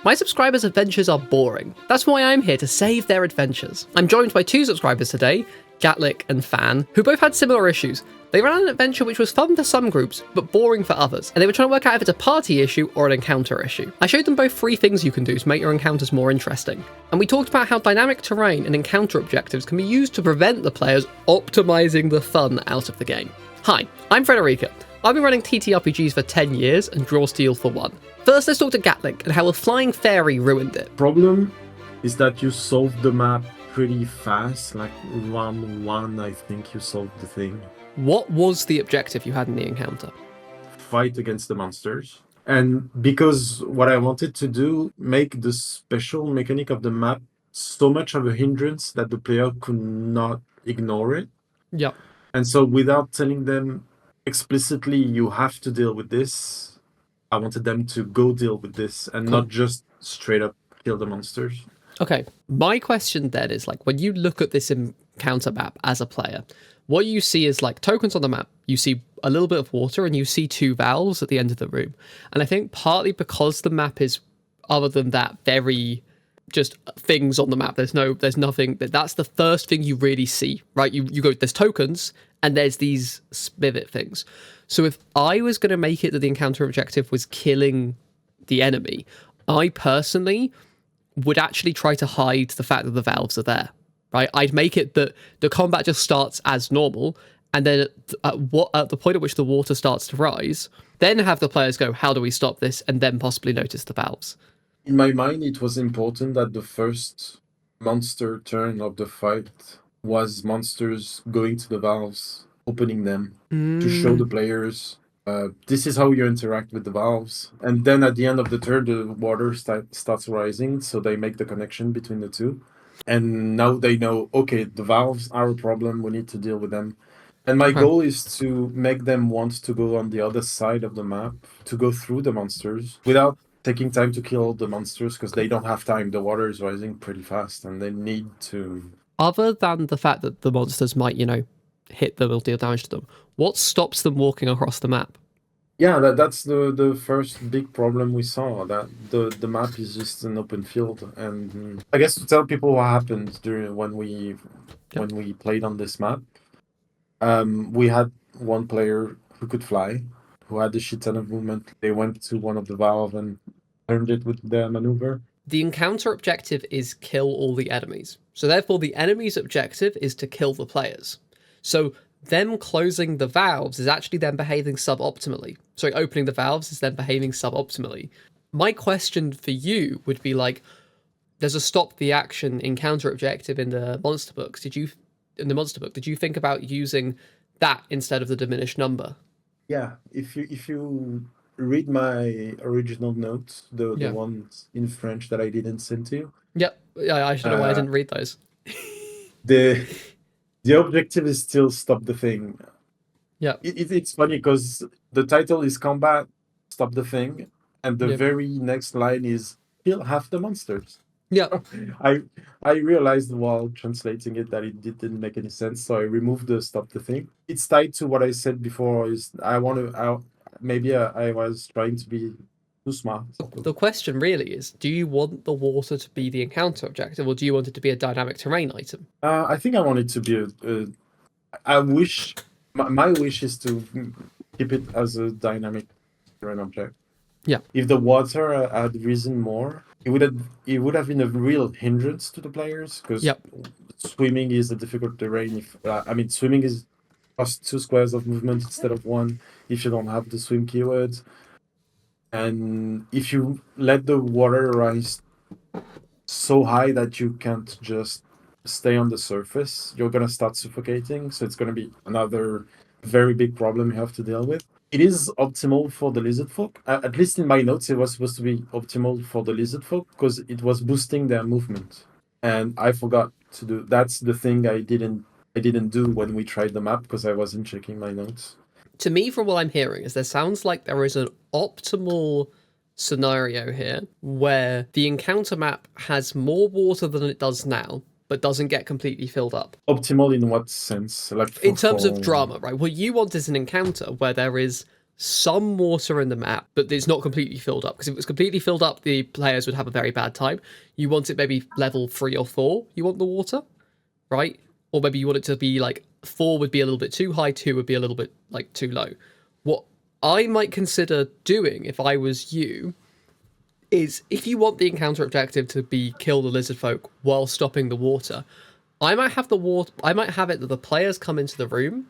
My subscribers' adventures are boring. That's why I'm here to save their adventures. I'm joined by 2 subscribers today, Gatlick and Fan, who both had similar issues. They ran an adventure which was fun for some groups, but boring for others, and they were trying to work out if it's a party issue or an encounter issue. I showed them both 3 things you can do to make your encounters more interesting, and we talked about how dynamic terrain and encounter objectives can be used to prevent the players optimizing the fun out of the game. Hi, I'm Frederica. I've been running TTRPGs for 10 years and Draw Steel for 1. First, let's talk to Gatlick and how a flying fairy ruined it. Problem is that you solve the map pretty fast, like round 1 I think you solved the thing. What was the objective you had in the encounter? Fight against the monsters. And because what I wanted to do, make the special mechanic of the map so much of a hindrance that the player could not ignore it. Yep. And so without telling them explicitly you have to deal with this, I wanted them to go deal with this and not just straight up kill the monsters. Okay, my question then is, like, when you look at this encounter map as a player, what you see is like tokens on the map. You see a little bit of water and you see 2 valves at the end of the room. And I think partly because the map is, other than that, very just things on the map. There's nothing. That's the first thing you really see, right? You go, there's tokens and there's these spivet things. So if I was going to make it that the encounter objective was killing the enemy, I personally would actually try to hide the fact that the valves are there, right? I'd make it that the combat just starts as normal, and then at the point at which the water starts to rise, then have the players go, how do we stop this? And then possibly notice the valves. In my mind, it was important that the first monster turn of the fight was monsters going to the valves, opening them to show the players this is how you interact with the valves. And then at the end of the turn, the water starts rising, so they make the connection between the two. And now they know, okay, the valves are a problem, we need to deal with them. And my goal is to make them want to go on the other side of the map, to go through the monsters without taking time to kill the monsters, because they don't have time. The water is rising pretty fast and they need to... Other than the fact that the monsters might, hit them or deal damage to them, what stops them walking across the map? Yeah, that's the first big problem we saw, that the map is just an open field. And I guess to tell people what happened when we played on this map, we had one player who could fly, who had a shit ton of movement. They went to one of the valve and turned it with their maneuver. The encounter objective is kill all the enemies. So therefore the enemy's objective is to kill the players. So them closing the valves is actually them behaving suboptimally. Sorry, opening the valves is them behaving suboptimally. My question for you would be like, there's a stop the action encounter objective in the monster books. Did you think about using that instead of the diminished number? Yeah, if you read my original notes, the ones in French that I didn't send to you. Yep, I should know why I didn't read those. The objective is still stop the thing. Yeah, it's funny because the title is Combat, Stop the Thing, and the very next line is kill half the monsters. Yeah, I realized while translating it that it didn't make any sense, so I removed the stop the thing. It's tied to what I said before. Is I was trying to be too smart. The question really is, do you want the water to be the encounter objective, or do you want it to be a dynamic terrain item? I think I want it to be I wish... My wish is to keep it as a dynamic terrain object. Yeah. If the water had risen more, it would have been a real hindrance to the players, because swimming is a difficult terrain. Swimming is cost 2 squares of movement instead of 1 if you don't have the swim keywords. And if you let the water rise so high that you can't just stay on the surface, you're going to start suffocating. So it's going to be another very big problem you have to deal with. It is optimal for the lizard folk. At least in my notes, it was supposed to be optimal for the lizard folk because it was boosting their movement. And I forgot to do... That's the thing I didn't do when we tried the map, because I wasn't checking my notes. To me, from what I'm hearing, is there sounds like there is an optimal scenario here where the encounter map has more water than it does now, but doesn't get completely filled up. Optimal in what sense? Like in terms of drama, right? What you want is an encounter where there is some water in the map, but it's not completely filled up. Because if it was completely filled up, the players would have a very bad time. You want it maybe level 3 or 4, you want the water, right? Or maybe you want it to be like 4 would be a little bit too high, 2 would be a little bit like too low. What I might consider doing if I was you is, if you want the encounter objective to be kill the lizard folk while stopping the water, I might have it that the players come into the room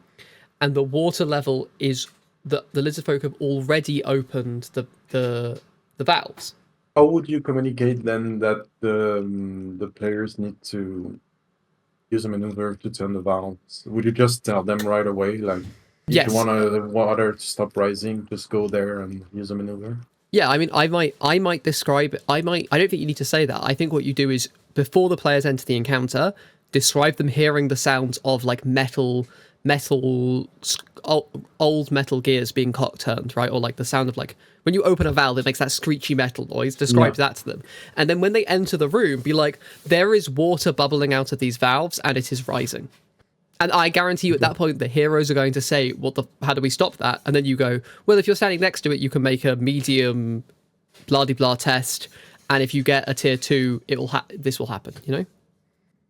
and the water level is the lizard folk have already opened the valves. How would you communicate then that the players need to use a maneuver to turn the valves? Would you just tell them right away, like, if Yes. you want the water to stop rising, just go there and use a maneuver? Yeah, I mean, I might describe it. I don't think you need to say that. I think what you do is, before the players enter the encounter, describe them hearing the sounds of like old metal gears being cock turned, right? Or like the sound of like when you open a valve, it makes that screechy metal noise. Describe that to them, and then when they enter the room, be like, there is water bubbling out of these valves, and it is rising. And I guarantee you, at that point, the heroes are going to say, how do we stop that? And then you go, well, if you're standing next to it, you can make a medium blah-de-blah test. And if you get a tier 2, this will happen, you know?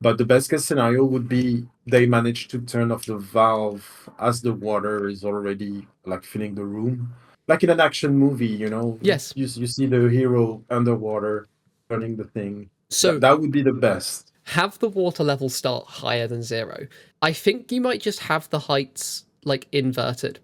But the best case scenario would be they manage to turn off the valve as the water is already like filling the room. Like in an action movie, you know? Yes. You see the hero underwater turning the thing. So that would be the best. Have the water level start higher than 0. I think you might just have the heights like inverted.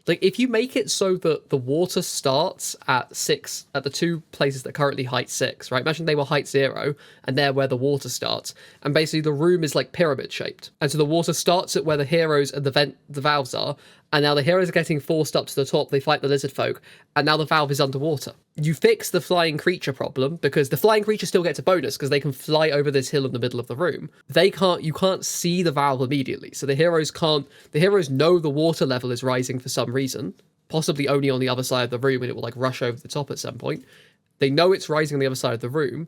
Like if you make it so that the water starts at 6 at the 2 places that currently height 6, right? Imagine they were height 0 and they're where the water starts. And basically the room is like pyramid shaped. And so the water starts at where the heroes and the valves are. And now the heroes are getting forced up to the top. They fight the lizard folk. And now the valve is underwater. You fix the flying creature problem because the flying creature still gets a bonus because they can fly over this hill in the middle of the room. You can't see the valve immediately. So the heroes know the water level is rising for some reason, possibly only on the other side of the room, and it will like rush over the top at some point. They know it's rising on the other side of the room,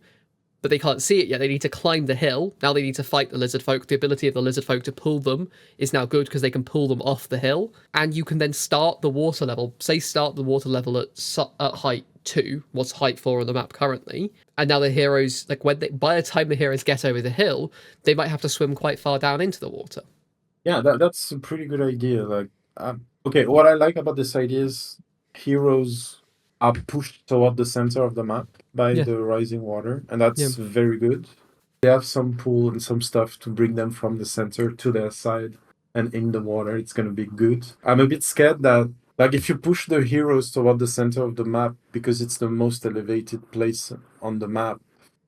but they can't see it yet. They need to climb the hill. Now they need to fight the lizard folk. The ability of the lizard folk to pull them is now good because they can pull them off the hill. And you can then start the water level. Start the water level at height 2, what's height 4 on the map currently. And now the heroes, like by the time the heroes get over the hill, they might have to swim quite far down into the water. Yeah, that's a pretty good idea. Like, okay, what I like about this idea is heroes are pushed toward the center of the map by the rising water, and that's very good. They have some pull and some stuff to bring them from the center to their side and in the water. It's going to be good. I'm a bit scared that, like, if you push the heroes toward the center of the map because it's the most elevated place on the map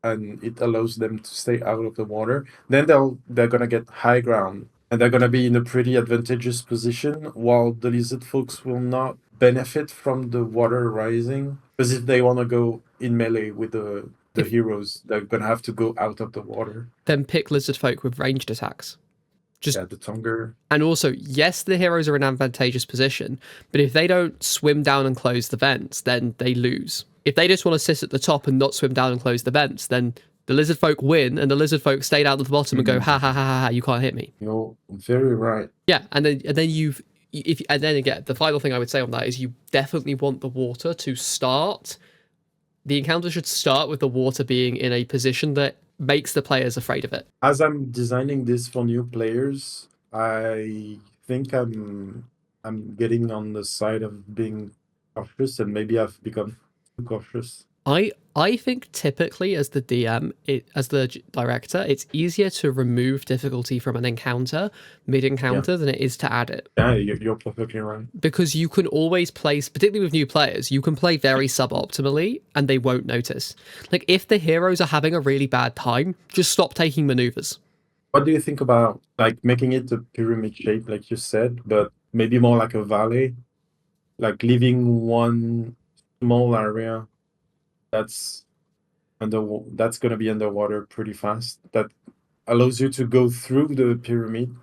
and it allows them to stay out of the water, then they're going to get high ground and they're going to be in a pretty advantageous position, while the lizard folks will not benefit from the water rising, because if they want to go in melee with the heroes, they're gonna have to go out of the water. Then pick lizard folk with ranged attacks. The Tongar. And also, yes, the heroes are in an advantageous position, but if they don't swim down and close the vents, then they lose. If they just want to sit at the top and not swim down and close the vents, then the lizard folk win, and the lizard folk stay down at the bottom and go, ha ha ha ha, you can't hit me. You're very right. Yeah, and then again, the final thing I would say on that is you definitely want the water to start. The encounter should start with the water being in a position that makes the players afraid of it. As I'm designing this for new players, I think I'm getting on the side of being cautious, and maybe I've become too cautious. I think typically as the DM, as the director, it's easier to remove difficulty from an encounter mid-encounter than it is to add it. Yeah, you're perfectly right. Because you can always play, particularly with new players, you can play very suboptimally and they won't notice. Like if the heroes are having a really bad time, just stop taking maneuvers. What do you think about like making it a pyramid shape, like you said, but maybe more like a valley, like leaving one small area that's going to be underwater pretty fast, that allows you to go through the pyramid?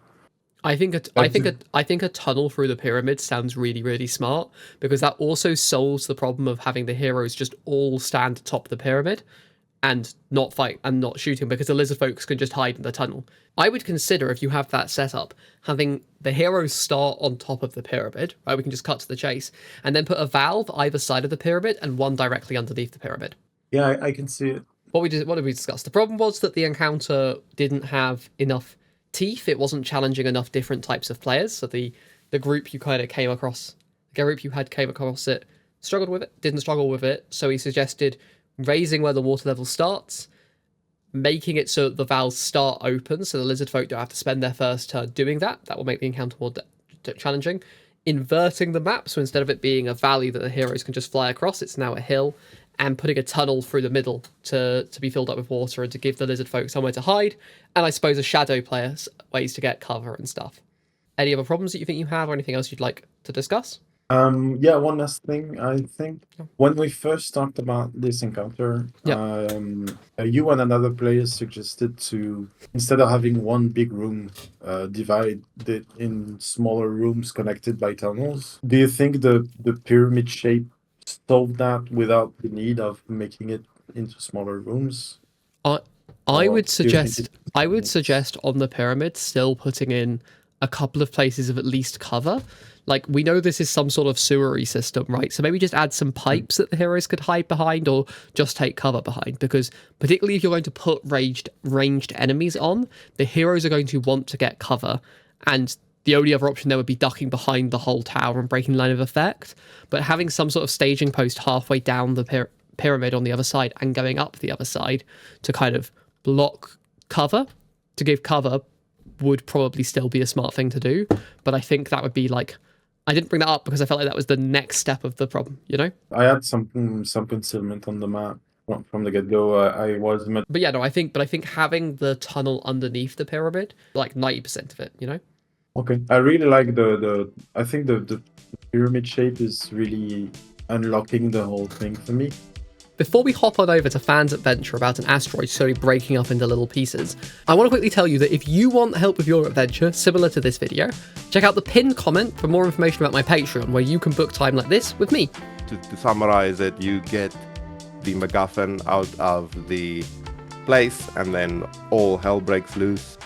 I think a tunnel through the pyramid sounds really, really smart, because that also solves the problem of having the heroes just all stand atop the pyramid and not fight and not shooting because the lizard folks can just hide in the tunnel. I would consider, if you have that setup, having the heroes start on top of the pyramid, right? We can just cut to the chase, and then put a valve either side of the pyramid and one directly underneath the pyramid. Yeah, I can see it. What did we discuss? The problem was that the encounter didn't have enough teeth. It wasn't challenging enough different types of players. So the group you kind of came across, it, struggled with it, didn't struggle with it. So he suggested raising where the water level starts, making it so that the valves start open, so the lizard folk don't have to spend their first turn doing that. That will make the encounter more challenging. Inverting the map, so instead of it being a valley that the heroes can just fly across, it's now a hill, and putting a tunnel through the middle to be filled up with water and to give the lizard folk somewhere to hide, and I suppose a shadow player ways to get cover and stuff. Any other problems that you think you have, or anything else you'd like to discuss? Yeah, one last thing. I think when we first talked about this encounter, you and another player suggested to, instead of having one big room, divide it in smaller rooms connected by tunnels. Do you think the pyramid shape solved that without the need of making it into smaller rooms? I would suggest on the pyramid still putting in a couple of places of at least cover. Like, we know this is some sort of sewery system, right? So maybe just add some pipes that the heroes could hide behind, or just take cover behind, because particularly if you're going to put ranged enemies on, the heroes are going to want to get cover, and the only other option there would be ducking behind the whole tower and breaking line of effect. But having some sort of staging post halfway down the pyramid on the other side and going up the other side to kind of block cover, to give cover, would probably still be a smart thing to do. But I think that would be like, I didn't bring that up because I felt like that was the next step of the problem, you know? I had some concealment on the map from the get-go. But yeah, no, I think having the tunnel underneath the pyramid, like 90% of it, you know? Okay. I really like I think the pyramid shape is really unlocking the whole thing for me. Before we hop on over to Fan's adventure about an asteroid slowly breaking up into little pieces, I want to quickly tell you that if you want help with your adventure similar to this video, check out the pinned comment for more information about my Patreon, where you can book time like this with me. To summarize it, you get the MacGuffin out of the place, and then all hell breaks loose.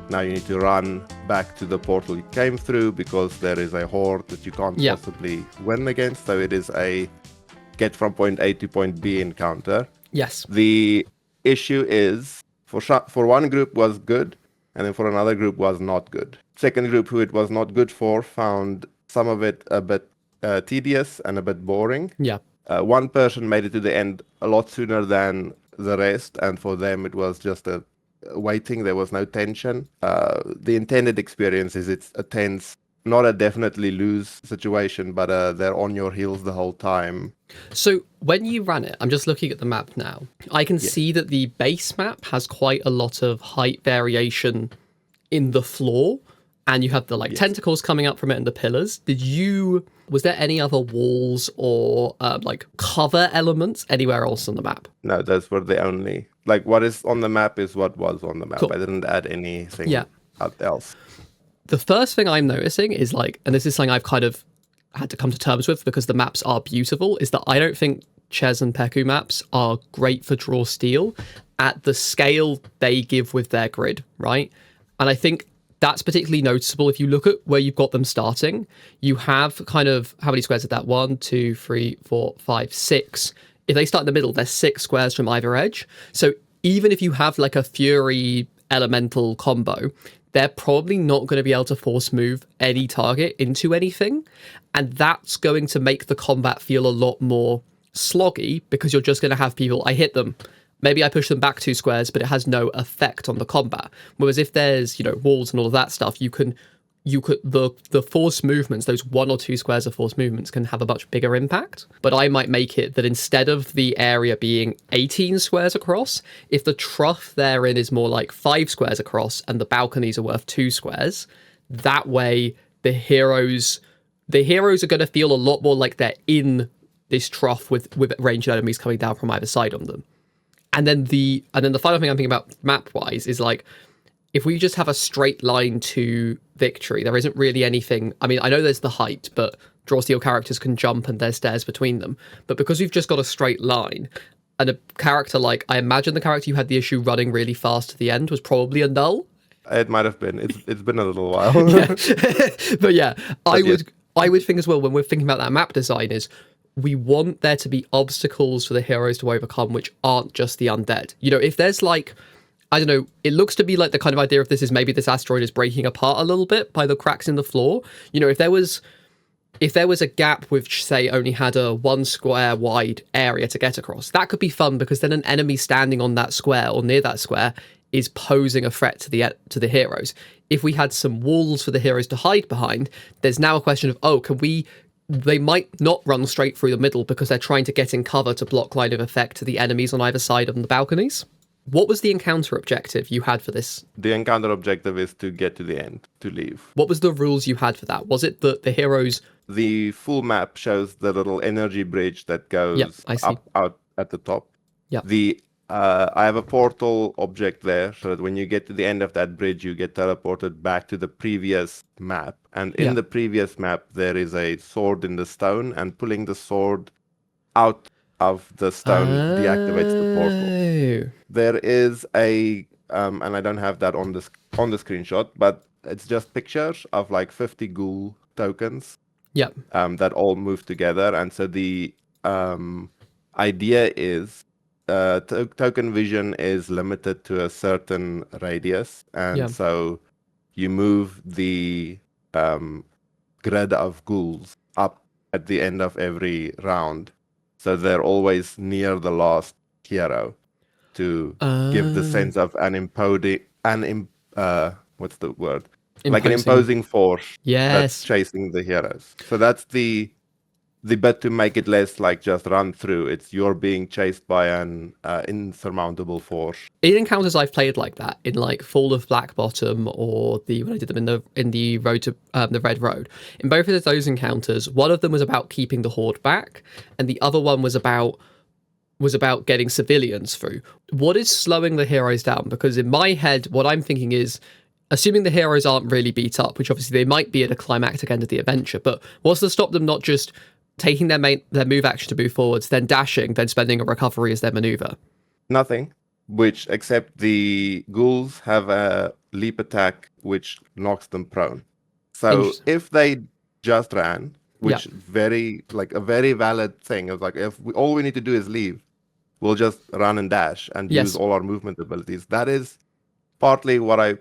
Now you need to run back to the portal you came through, because there is a horde that you can't possibly win against. So it is a get from point A to point B encounter. Yes. The issue is, for one group was good, and then for another group was not good. Second group, who it was not good for, found some of it a bit tedious and a bit boring. Yeah. One person made it to the end a lot sooner than the rest, and for them it was just a waiting. There was no tension. The intended experience is it's a tense, not a definitely lose situation, but they're on your heels the whole time. So when you run it, I'm just looking at the map now. I can see that the base map has quite a lot of height variation in the floor, and you have the tentacles coming up from it and the pillars. Was there any other walls or cover elements anywhere else on the map? No, those were the only, what is on the map is what was on the map. Cool. I didn't add anything else. The first thing I'm noticing is and this is something I've kind of had to come to terms with because the maps are beautiful, is that I don't think Ches and Peku maps are great for draw steel at the scale they give with their grid, right? And I think that's particularly noticeable if you look at where you've got them starting. You have kind of, how many squares is that? 1, 2, 3, 4, 5, 6. If they start in the middle, there's 6 squares from either edge. So even if you have a Fury elemental combo, they're probably not going to be able to force move any target into anything. And that's going to make the combat feel a lot more sloggy, because you're just going to have people, I hit them, maybe I push them back 2 squares, but it has no effect on the combat. Whereas if there's, walls and all of that stuff, the force movements, those 1 or 2 squares of force movements can have a much bigger impact. But I might make it that instead of the area being 18 squares across, if the trough therein is more like 5 squares across and the balconies are worth 2 squares, that way the heroes are going to feel a lot more like they're in this trough with ranged enemies coming down from either side on them. And then the final thing I'm thinking about map wise is if we just have a straight line to victory, there isn't really anything. I mean, I know there's the height, but draw steel characters can jump and there's stairs between them. But because we've just got a straight line, and a character like, I imagine the character you had the issue running really fast to the end was probably a null. It might have been. It's been a little while. Yeah. But yeah, I would think as well, when we're thinking about that map design, is we want there to be obstacles for the heroes to overcome which aren't just the undead. You know, if there's like, I don't know, it looks to be like the kind of idea of this is maybe this asteroid is breaking apart a little bit by the cracks in the floor. You know, if there was a gap which, say, only had a 1 square wide area to get across, that could be fun, because then an enemy standing on that square or near that square is posing a threat to the heroes. If we had some walls for the heroes to hide behind, there's now a question of, they might not run straight through the middle because they're trying to get in cover to block line of effect to the enemies on either side of the balconies. What was the encounter objective you had for this? The encounter objective is to get to the end, to leave. What was the rules you had for that? Was it that the heroes... The full map shows the little energy bridge that goes out at the top. Yeah. I have a portal object there, so that when you get to the end of that bridge, you get teleported back to the previous map. And in the previous map, there is a sword in the stone, and pulling the sword out of the stone deactivates the portal. There is a, and I don't have that on the screenshot, but it's just pictures of like 50 ghoul tokens. Yep. That all move together, and so the idea is token vision is limited to a certain radius, and so you move the grid of ghouls up at the end of every round, so they're always near the last hero to give the sense of what's the word? Like an imposing force that's chasing the heroes. So that's the bit to make it less like just run through. It's you're being chased by an insurmountable force. In encounters I've played like that, in like Fall of Black Bottom or when I did them in the Road to the Red Road. In both of those encounters, one of them was about keeping the horde back, and the other one was about getting civilians through. What is slowing the heroes down? Because in my head, what I'm thinking is, assuming the heroes aren't really beat up, which obviously they might be at a climactic end of the adventure, but what's to stop them not just taking their move action to move forwards, then dashing, then spending a recovery as their maneuver? Nothing, except the ghouls have a leap attack which knocks them prone. So if they just ran, which a very valid thing, is like if all we need to do is leave, we'll just run and dash and use all our movement abilities. That is partly what I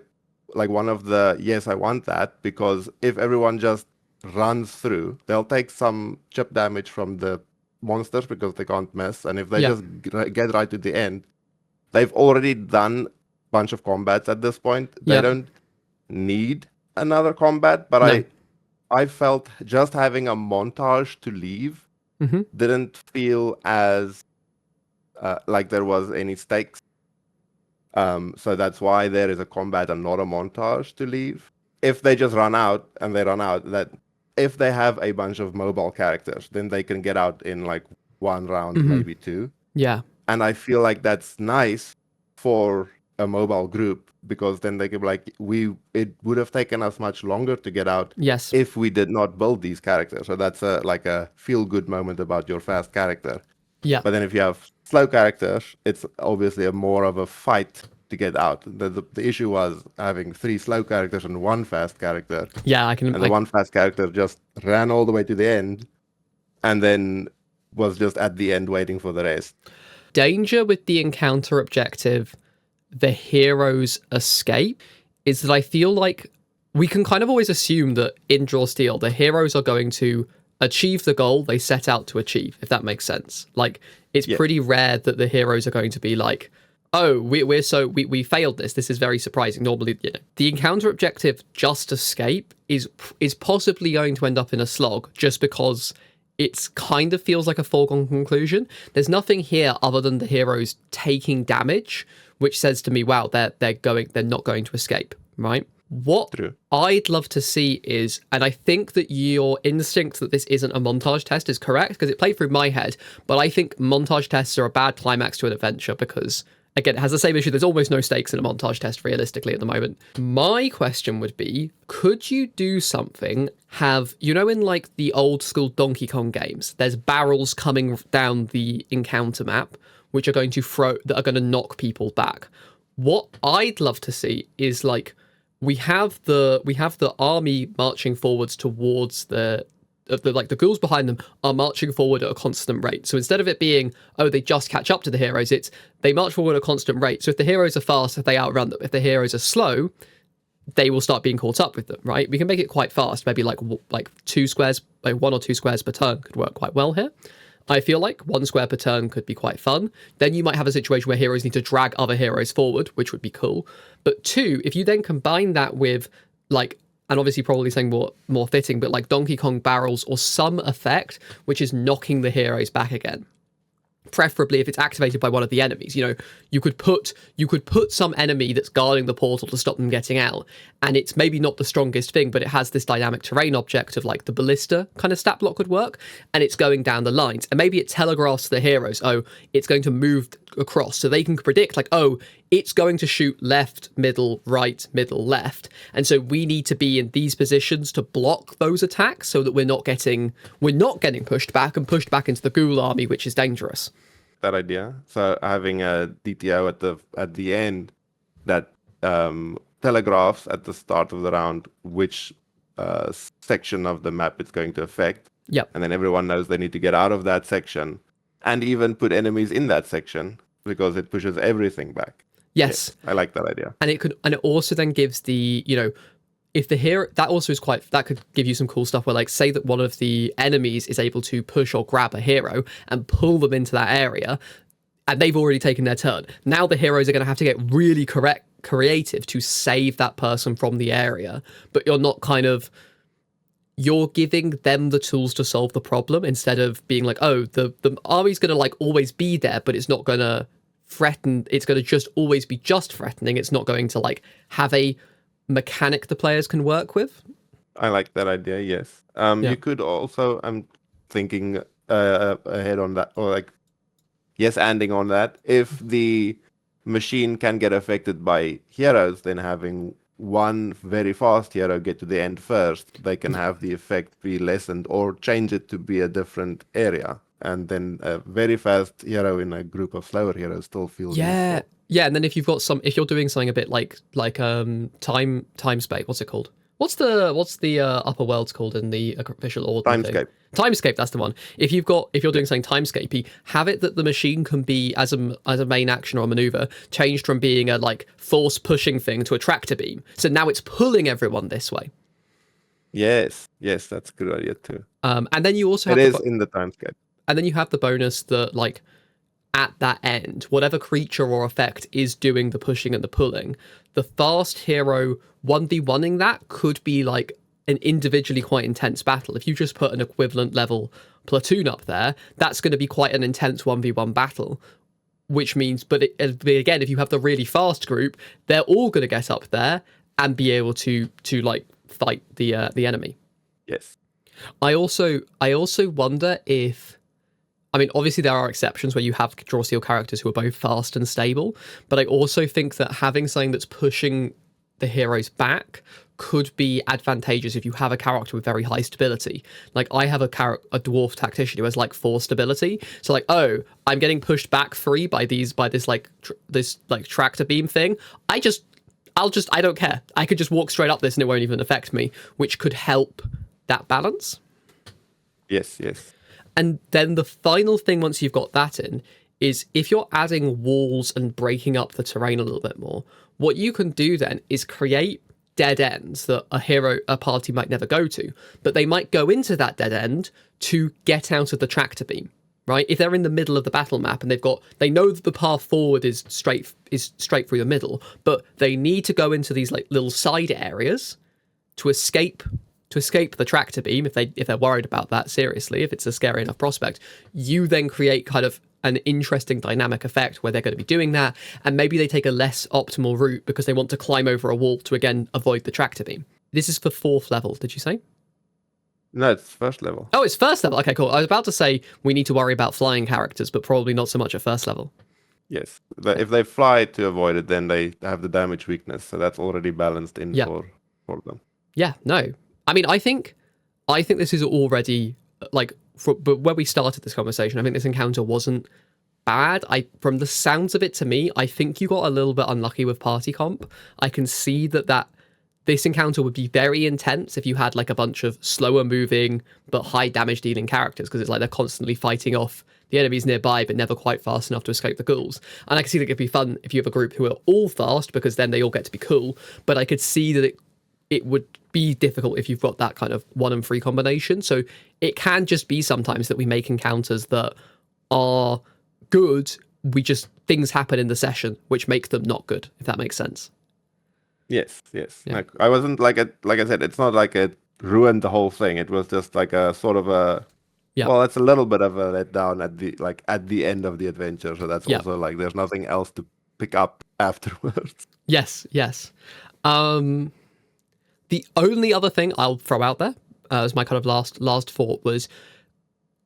like. One of the I want that, because if everyone just runs through, they'll take some chip damage from the monsters because they can't miss, and if they just get right to the end, they've already done a bunch of combats at this point. They don't need another combat, but I felt just having a montage to leave didn't feel as like there was any stakes. So that's why there is a combat and not a montage to leave. If they just run out, that if they have a bunch of mobile characters, then they can get out in like one round, maybe two. Yeah. And I feel like that's nice for a mobile group, because then they could be like, it would have taken us much longer to get out if we did not build these characters. So that's a feel-good moment about your fast character. Yeah. But then if you have slow characters, it's obviously more of a fight to get out. The issue was having 3 slow characters and 1 fast character. Yeah, the 1 fast character just ran all the way to the end, and then was just at the end waiting for the rest. Danger with the encounter objective, the hero's escape, is that I feel like we can kind of always assume that in Draw Steel, the heroes are going to achieve the goal they set out to achieve, if that makes sense. Like, it's pretty rare that the heroes are going to be like, oh, we failed this. This is very surprising. Normally, the encounter objective, just escape, is possibly going to end up in a slog, just because it kind of feels like a foregone conclusion. There's nothing here other than the heroes taking damage, which says to me, wow, they're not going to escape, right? What I'd love to see is, and I think that your instinct that this isn't a montage test is correct, because it played through my head, but I think montage tests are a bad climax to an adventure, because again, it has the same issue. There's almost no stakes in a montage test, realistically, at the moment. My question would be, could you do something, in like the old school Donkey Kong games, there's barrels coming down the encounter map. which are going to knock people back. What I'd love to see is like we have the army marching forwards towards the ghouls behind them are marching forward at a constant rate. So instead of it being, oh, they just catch up to the heroes, it's they march forward at a constant rate. So if the heroes are fast, they outrun them. If the heroes are slow, they will start being caught up with them, right? We can make it quite fast. Maybe like 2 squares, like 1 or 2 squares per turn could work quite well here. I feel like 1 square per turn could be quite fun. Then you might have a situation where heroes need to drag other heroes forward, which would be cool. But 2, if you then combine that with like, and obviously probably something more fitting, but like Donkey Kong barrels or some effect, which is knocking the heroes back again. Preferably if it's activated by one of the enemies. You know, you could put some enemy that's guarding the portal to stop them getting out, and it's maybe not the strongest thing, but it has this dynamic terrain object of like the ballista kind of stat block would work, and it's going down the lines, and maybe it telegraphs to the heroes, oh, it's going to move across, so they can predict like, oh, it's going to shoot left, middle, right, middle, left, and so we need to be in these positions to block those attacks so that we're not getting pushed back into the ghoul army, which is dangerous. That idea. So having a DTO at the end that telegraphs at the start of the round which section of the map it's going to affect. Yep. And then everyone knows they need to get out of that section, and even put enemies in that section because it pushes everything back. Yes. I like that idea. And it also then gives the, you know, if the hero, that also is that could give you some cool stuff where, like, say that one of the enemies is able to push or grab a hero and pull them into that area, and they've already taken their turn. Now the heroes are going to have to get really creative to save that person from the area, but you're giving them the tools to solve the problem instead of being like, oh, the army's going to like always be there, but it's not going to threaten. It's going to just always be just threatening. It's not going to like have a mechanic the players can work with. I like that idea. Yes. You could also, I'm thinking ahead on that, or like, yes, anding on that. If the machine can get affected by heroes, then having one very fast hero get to the end first, they can have the effect be lessened or change it to be a different area. And then a very fast hero in a group of slower heroes still feels useful. Yeah, and then if you're doing something a bit like time space, what's it called? What's the upper worlds called in the official order? Timescape, that's the one. If you're doing something timescapey, have it that the machine can be as a main action or a maneuver changed from being a like force pushing thing to a tractor beam. So now it's pulling everyone this way. Yes, that's a good idea too. And then you also have in the timescape. And then you have the bonus that like at that end, whatever creature or effect is doing the pushing and the pulling, the fast hero 1v1ing that could be like an individually quite intense battle. If you just put an equivalent level platoon up there, that's going to be quite an intense 1v1 battle, which means, but again, if you have the really fast group, they're all going to get up there and be able to like fight the enemy. Yes. I also wonder if, I mean, obviously there are exceptions where you have draw steel characters who are both fast and stable, but I also think that having something that's pushing the heroes back could be advantageous if you have a character with very high stability. Like I have a dwarf tactician who has like 4 stability, so like, oh, I'm getting pushed back 3 by this tractor beam thing. I don't care. I could just walk straight up this and it won't even affect me, which could help that balance. Yes. And then the final thing, once you've got that in, is if you're adding walls and breaking up the terrain a little bit more, what you can do then is create dead ends that a party might never go to, but they might go into that dead end to get out of the tractor beam, right? If they're in the middle of the battle map and they know that the path forward is straight through the middle, but they need to go into these like little side areas to escape the tractor beam, if they're worried about that seriously, if it's a scary enough prospect, you then create kind of an interesting dynamic effect where they're going to be doing that, and maybe they take a less optimal route because they want to climb over a wall to again avoid the tractor beam. This is for 4th level, did you say? No, it's 1st level. Oh, it's 1st level. Okay, cool. I was about to say we need to worry about flying characters, but probably not so much at 1st level. Yes. If they fly to avoid it, then they have the damage weakness, so that's already balanced in for them. Yeah, no. I mean, I think this is already, like, but where we started this conversation, I think this encounter wasn't bad. From the sounds of it to me, I think you got a little bit unlucky with party comp. I can see that this encounter would be very intense if you had like a bunch of slower moving but high damage dealing characters, because it's like they're constantly fighting off the enemies nearby but never quite fast enough to escape the ghouls. And I can see that it could be fun if you have a group who are all fast, because then they all get to be cool. But I could see that it would be difficult if you've got that kind of 1 and 3 combination. So it can just be sometimes that we make encounters that are good. Things happen in the session which make them not good, if that makes sense. Yes. Yeah. Like, I wasn't like I said, it's not like it ruined the whole thing. It was just like a sort of a well, it's a little bit of a letdown at the end of the adventure. So that's also like there's nothing else to pick up afterwards. Yes. The only other thing I'll throw out there as my kind of last thought was,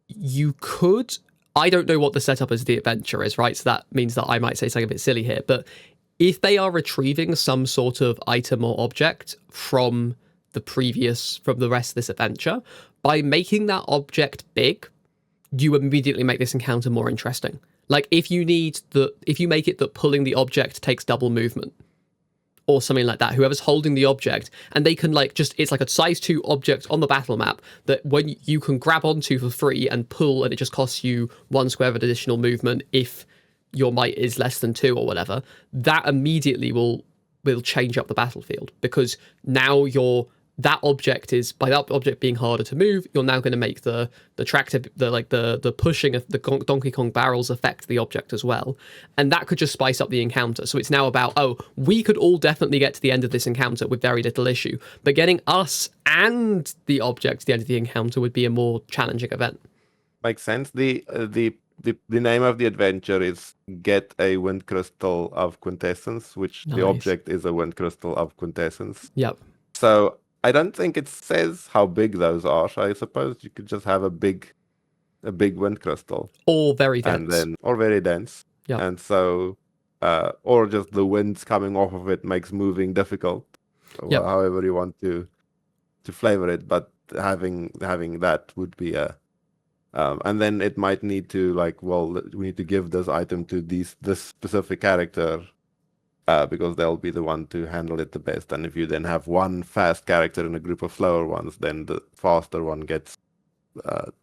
you could. I don't know what the setup as the adventure is, right? So that means that I might say something a bit silly here, but if they are retrieving some sort of item or object from the rest of this adventure, by making that object big, you immediately make this encounter more interesting. Like if you make it that pulling the object takes double movement or something like that, whoever's holding the object, and they can it's like a size 2 object on the battle map that when you can grab onto for free and pull, and it just costs you 1 square of additional movement if your might is less than 2 or whatever, that immediately will change up the battlefield, because now that object being harder to move, you're now going to make the tractor, the pushing of the Donkey Kong barrels affect the object as well, and that could just spice up the encounter. So it's now about, we could all definitely get to the end of this encounter with very little issue, but getting us and the object to the end of the encounter would be a more challenging event. Makes sense. The name of the adventure is Get a Wind Crystal of Quintessence, which the object is a Wind Crystal of Quintessence. Yep. So I don't think it says how big those are. So I suppose you could just have a big wind crystal. Or very dense. Or very dense. Yeah. And so, or just the winds coming off of it makes moving difficult. Yep. However you want to flavor it, but having that would be a. And then it might need to we need to give this item to this specific character, because they'll be the one to handle it the best. And if you then have one fast character in a group of slower ones, then the faster one gets a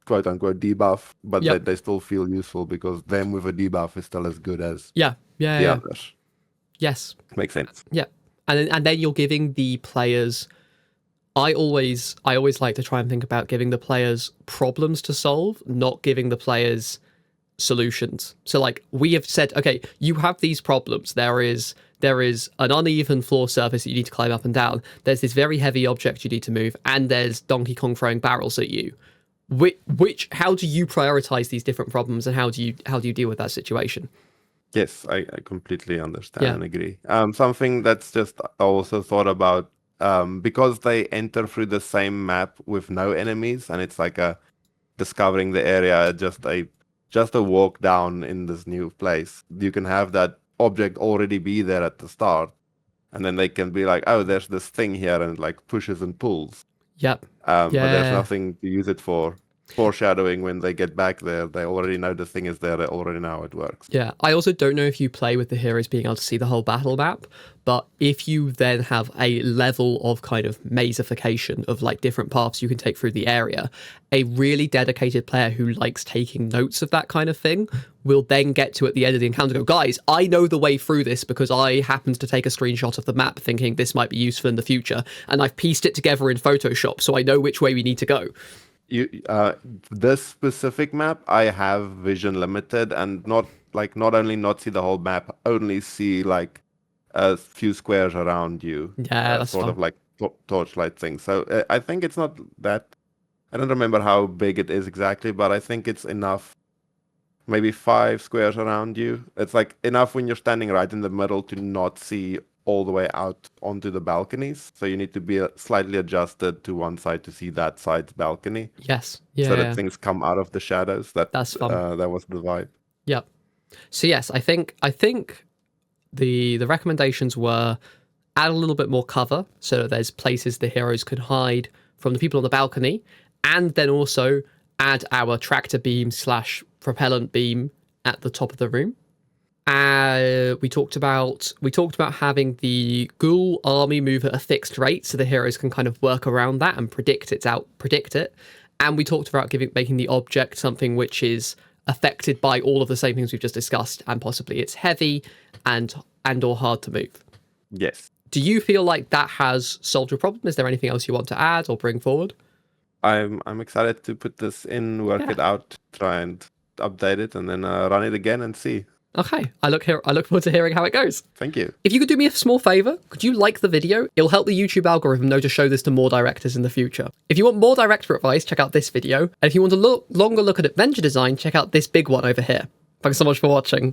quote unquote debuff, but they still feel useful because them with a debuff is still as good as the others. Yes, makes sense. Yeah, and then you're giving the players. I always like to try and think about giving the players problems to solve, not giving the players solutions. So we have said, okay, you have these problems. There is an uneven floor surface that you need to climb up and down. There's this very heavy object you need to move, and there's Donkey Kong throwing barrels at you. How do you prioritize these different problems, and how do you deal with that situation? Yes, I completely understand and agree. Something that's just also thought about. Because they enter through the same map with no enemies, and it's like discovering the area, just a walk down in this new place. You can have that object already be there at the start, and then they can be like, oh, there's this thing here, and it pushes and pulls. Yep. But there's nothing to use it for. Foreshadowing, when they get back there, they already know the thing is there, they already know how it works. Yeah, I also don't know if you play with the heroes being able to see the whole battle map, but if you then have a level of kind of mazification of different paths you can take through the area, a really dedicated player who likes taking notes of that kind of thing will then get to at the end of the encounter go, guys, I know the way through this because I happened to take a screenshot of the map thinking this might be useful in the future, and I've pieced it together in Photoshop so I know which way we need to go. This specific map, I have vision limited, and not only not see the whole map, only see a few squares around you. Yeah, that's sort fun. of torchlight thing. So I think it's not that. I don't remember how big it is exactly, but I think it's enough. Maybe 5 squares around you. It's enough when you're standing right in the middle to not see all the way out onto the balconies. So you need to be slightly adjusted to one side to see that side's balcony. Yes. Yeah. So that things come out of the shadows. That's fun. That was the vibe. Yep. So yes, I think the recommendations were add a little bit more cover so that there's places the heroes could hide from the people on the balcony, and then also add our tractor beam / propellant beam at the top of the room. We talked about having the ghoul army move at a fixed rate, so the heroes can kind of work around that and predict it. And we talked about making the object something which is affected by all of the same things we've just discussed, and possibly it's heavy and or hard to move. Yes. Do you feel like that has solved your problem? Is there anything else you want to add or bring forward? I'm excited to put this in, work it out, try and update it, and then run it again and see. Okay, I look forward to hearing how it goes. Thank you. If you could do me a small favor, could you like the video? It'll help the YouTube algorithm know to show this to more directors in the future. If you want more director advice, check out this video. And if you want a longer look at adventure design, check out this big one over here. Thanks so much for watching.